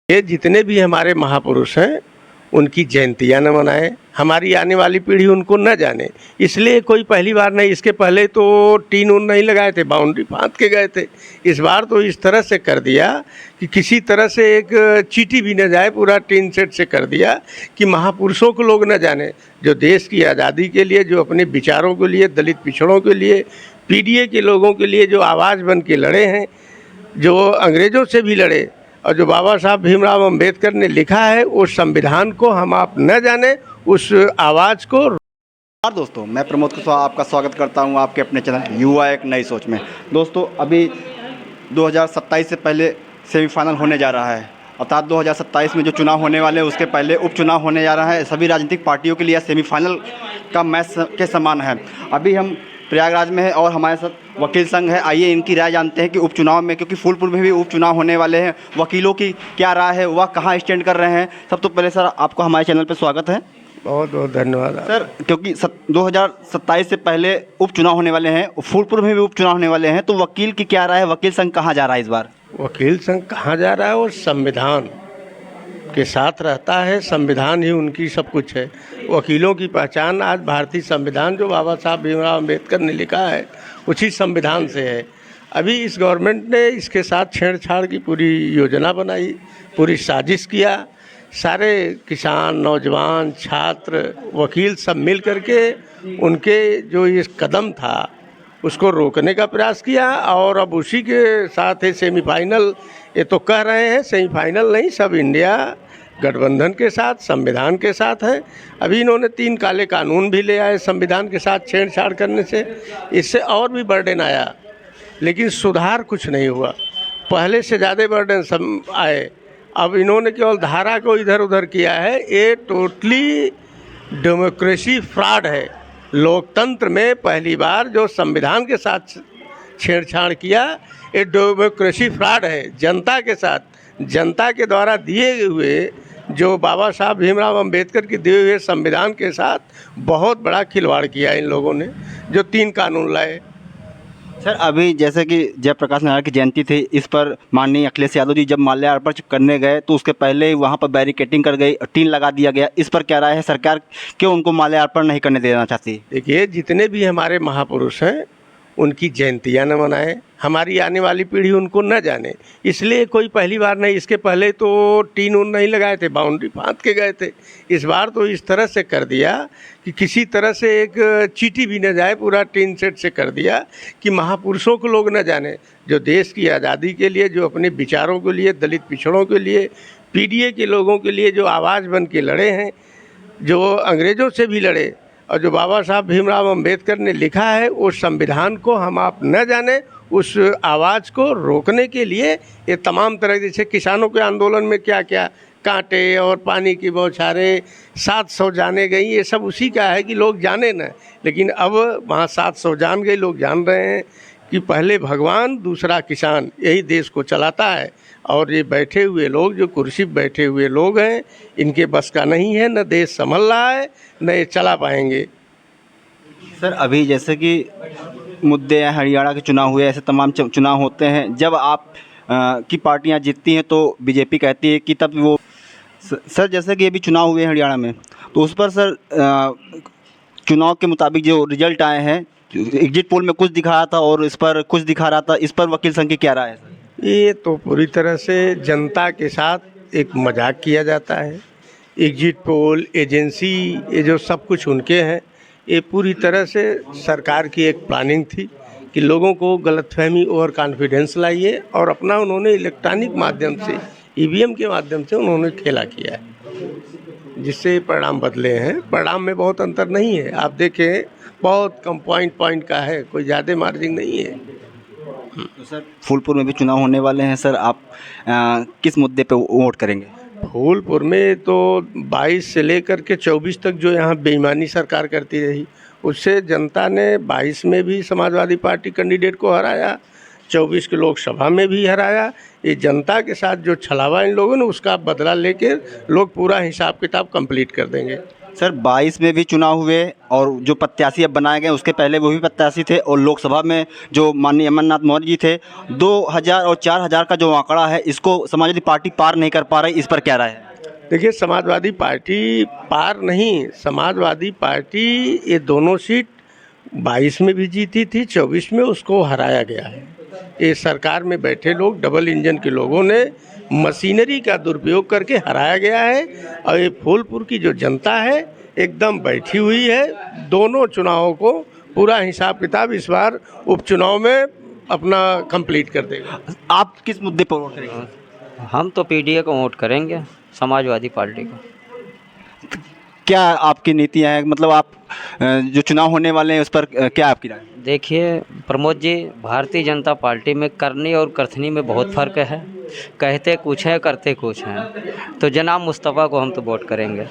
ये जितने भी हमारे महापुरुष हैं उनकी जयंतियाँ न मनाएं, हमारी आने वाली पीढ़ी उनको न जाने, इसलिए कोई पहली बार नहीं। इसके पहले तो टीन उन नहीं लगाए थे, बाउंड्री फाँद के गए थे। इस बार तो इस तरह से कर दिया कि किसी तरह से एक चींटी भी न जाए, पूरा टीन सेट से कर दिया कि महापुरुषों को लोग न जाने, जो देश की आज़ादी के लिए, जो अपने विचारों के लिए, दलित पिछड़ों के लिए, पीडीए के लोगों के लिए जो आवाज़ बन के लड़े हैं, जो अंग्रेज़ों से भी लड़े, और जो बाबा साहब भीमराव अंबेडकर ने लिखा है उस संविधान को हम आप न जाने, उस आवाज़ को। नमस्कार दोस्तों, मैं प्रमोद कुशवाहा आपका स्वागत करता हूं आपके अपने चैनल युवा एक नई सोच में। दोस्तों, अभी 2027 से पहले सेमीफाइनल होने जा रहा है, अर्थात 2027 में जो चुनाव होने वाले हैं उसके पहले उपचुनाव होने जा रहा है। सभी राजनीतिक पार्टियों के लिए सेमीफाइनल का मैच के समान है। अभी हम प्रयागराज में है और हमारे साथ वकील संघ है। आइए इनकी राय जानते हैं कि उपचुनाव में, क्योंकि फूलपुर में भी उपचुनाव होने वाले हैं, वकीलों की क्या राय है, वह कहाँ स्टैंड कर रहे हैं। सब तो पहले सर आपको हमारे चैनल पर स्वागत है। बहुत बहुत धन्यवाद सर। क्योंकि 2027 से पहले उपचुनाव होने वाले हैं, फूलपुर में भी उपचुनाव होने वाले हैं, तो वकील की क्या राय है, वकील संघ कहाँ जा रहा है इस बार? वकील संघ कहाँ जा रहा है, वो संविधान के साथ रहता है, संविधान ही उनकी सब कुछ है। वकीलों की पहचान आज भारतीय संविधान जो बाबा साहब भीमराव अंबेडकर ने लिखा है उसी संविधान से है। अभी इस गवर्नमेंट ने इसके साथ छेड़छाड़ की पूरी योजना बनाई, पूरी साजिश किया। सारे किसान, नौजवान, छात्र, वकील सब मिल करके उनके जो ये कदम था उसको रोकने का प्रयास किया, और अब उसी के साथ है सेमीफाइनल। ये तो कह रहे हैं सेमीफाइनल नहीं, सब इंडिया गठबंधन के साथ, संविधान के साथ है। अभी इन्होंने 3 काले कानून भी ले आए संविधान के साथ छेड़छाड़ करने से, इससे और भी बर्डन आया, लेकिन सुधार कुछ नहीं हुआ। पहले से ज़्यादा बर्डन सब आए। अब इन्होंने केवल धारा को इधर उधर किया है। ये टोटली डेमोक्रेसी फ्रॉड है। लोकतंत्र में पहली बार जो संविधान के साथ छेड़छाड़ किया, ये डेमोक्रेसी फ्रॉड है। जनता के साथ, जनता के द्वारा दिए हुए जो बाबा साहब भीमराव अंबेडकर के दिए हुए संविधान के साथ बहुत बड़ा खिलवाड़ किया इन लोगों ने, जो 3 कानून लाए। सर, अभी जैसे कि जयप्रकाश नारायण की जयंती थी, इस पर माननीय अखिलेश यादव जी जब माल्यार्पण करने गए तो उसके पहले ही वहाँ पर बैरिकेटिंग कर गई, टीन लगा दिया गया। इस पर क्या राय है, सरकार क्यों उनको माल्यार्पण नहीं करने देना चाहती? देखिए, जितने भी हमारे महापुरुष हैं उनकी जयंतियाँ न मनाएं, हमारी आने वाली पीढ़ी उनको न जाने, इसलिए कोई पहली बार नहीं। इसके पहले तो टीन उन नहीं लगाए थे, बाउंड्री फाँद के गए थे। इस बार तो इस तरह से कर दिया कि किसी तरह से एक चींटी भी न जाए, पूरा टीन सेट से कर दिया कि महापुरुषों को लोग न जाने, जो देश की आज़ादी के लिए, जो अपने विचारों के लिए, दलित पिछड़ों के लिए, पीडीए के लोगों के लिए जो आवाज़ बन के लड़े हैं, जो अंग्रेज़ों से भी लड़े, और जो बाबा साहब भीमराव अंबेडकर ने लिखा है उस संविधान को हम आप न जाने, उस आवाज़ को रोकने के लिए ये तमाम तरह, जैसे किसानों के आंदोलन में क्या क्या कांटे और पानी की बौछारें 700 जाने गई, ये सब उसी का है कि लोग जाने न। लेकिन अब वहाँ 700 जान गए, लोग जान रहे हैं कि पहले भगवान दूसरा किसान, यही देश को चलाता है। और ये बैठे हुए लोग, जो कुर्सी पर बैठे हुए लोग हैं, इनके बस का नहीं है, न देश संभल रहा है, न ये चला पाएंगे। सर, अभी जैसे कि मुद्दे हैं, हरियाणा के चुनाव हुए, ऐसे तमाम चुनाव होते हैं। जब आप की पार्टियां जीतती हैं तो बीजेपी कहती है कि तब वो सर, जैसे कि अभी चुनाव हुए हरियाणा में, तो उस पर सर चुनाव के मुताबिक जो रिजल्ट आए हैं, एग्जिट पोल में कुछ दिखा रहा था और इस पर कुछ दिखा रहा था। इस पर वकील संघ की क्या राय है सर? ये तो पूरी तरह से जनता के साथ एक मजाक किया जाता है। एग्जिट पोल, एजेंसी, ये जो सब कुछ उनके हैं, ये पूरी तरह से सरकार की एक प्लानिंग थी कि लोगों को गलतफहमी, ओवर कॉन्फिडेंस लाइए, और अपना उन्होंने इलेक्ट्रॉनिक माध्यम से, ईवीएम के माध्यम से उन्होंने खेला किया है, जिससे परिणाम बदले हैं। परिणाम में बहुत अंतर नहीं है, आप देखें, बहुत कम पॉइंट का है, कोई ज़्यादा मार्जिन नहीं है। तो सर, फूलपुर में भी चुनाव होने वाले हैं सर, आप किस मुद्दे पे वोट करेंगे? फूलपुर में तो 22 से लेकर के 24 तक जो यहाँ बेईमानी सरकार करती रही, उससे जनता ने 22 में भी समाजवादी पार्टी कैंडिडेट को हराया, 24 के लोकसभा में भी हराया। ये जनता के साथ जो छलावा इन लोगों ने, उसका बदला लेकर लोग पूरा हिसाब किताब कंप्लीट कर देंगे। सर 22 में भी चुनाव हुए और जो प्रत्याशी अब बनाए गए उसके पहले वो भी प्रत्याशी थे, और लोकसभा में जो माननीय अमरनाथ मौर्य जी थे, 2000 और 4000 का जो आंकड़ा है इसको समाजवादी पार्टी पार नहीं कर पा रही, इस पर क्या राय है? देखिए, समाजवादी पार्टी पार नहीं, समाजवादी पार्टी ये दोनों सीट 22 में भी जीती थी, 24 में उसको हराया गया है। ये सरकार में बैठे लोग, डबल इंजन के लोगों ने मशीनरी का दुरुपयोग करके हराया गया है। और ये फूलपुर की जो जनता है एकदम बैठी हुई है, दोनों चुनावों को पूरा हिसाब किताब इस बार उपचुनाव में अपना कंप्लीट कर देगा। आप किस मुद्दे पर वोट करेंगे? हम तो पीडीए को वोट करेंगे, समाजवादी पार्टी को। क्या आपकी नीतियाँ हैं, मतलब आप जो चुनाव होने वाले हैं उस पर क्या आपकी राय है? देखिए प्रमोद जी, भारतीय जनता पार्टी में करनी और कथनी में बहुत फ़र्क है। कहते कुछ है, करते कुछ हैं। तो जनाब मुस्तफ़ा को हम तो वोट करेंगे।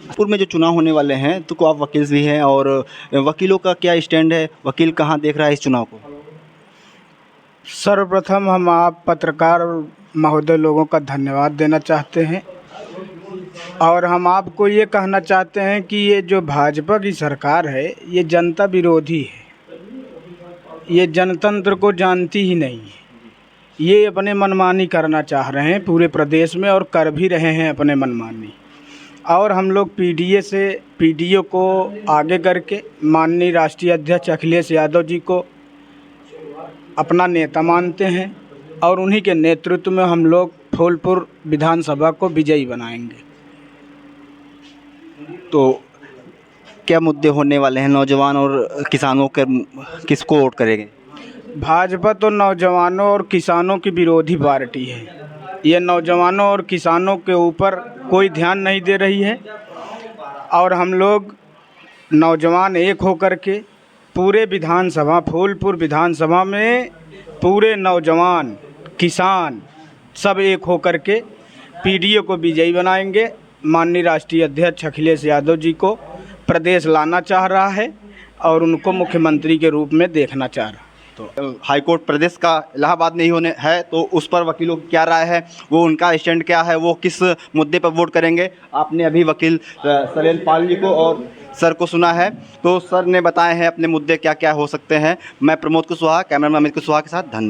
नागपुर में जो चुनाव होने वाले हैं तो आप वकील भी हैं, और वकीलों का क्या स्टैंड है, वकील कहाँ देख रहा है इस चुनाव को? सर्वप्रथम हम आप पत्रकार महोदय लोगों का धन्यवाद देना चाहते हैं, और हम आपको ये कहना चाहते हैं कि ये जो भाजपा की सरकार है ये जनता विरोधी है, ये जनतंत्र को जानती ही नहीं है। ये अपने मनमानी करना चाह रहे हैं पूरे प्रदेश में, और कर भी रहे हैं अपने मनमानी। और हम लोग पीडीए को आगे करके माननीय राष्ट्रीय अध्यक्ष अखिलेश यादव जी को अपना नेता मानते हैं, और उन्हीं के नेतृत्व में हम लोग फूलपुर विधानसभा को विजयी बनाएंगे। तो क्या मुद्दे होने वाले हैं, नौजवान और किसानों के किसको वोट करेंगे? भाजपा तो नौजवानों और किसानों की विरोधी पार्टी है। ये नौजवानों और किसानों के ऊपर कोई ध्यान नहीं दे रही है, और हम लोग नौजवान एक होकर के पूरे विधानसभा, फूलपुर विधानसभा में पूरे नौजवान किसान सब एक होकर के पीडीए को विजयी बनाएंगे। माननीय राष्ट्रीय अध्यक्ष अखिलेश यादव जी को प्रदेश लाना चाह रहा है, और उनको मुख्यमंत्री के रूप में देखना चाह रहा है। तो हाईकोर्ट प्रदेश का इलाहाबाद नहीं होने है, तो उस पर वकीलों की क्या राय है, वो उनका स्टैंड क्या है, वो किस मुद्दे पर वोट करेंगे? आपने अभी वकील सलेल पाल जी को और सर को सुना है, तो सर ने बताए हैं अपने मुद्दे क्या क्या हो सकते हैं। मैं प्रमोद कुशवाहा, कैमरामैन अमित कुशवाहा के साथ, धन्यवाद।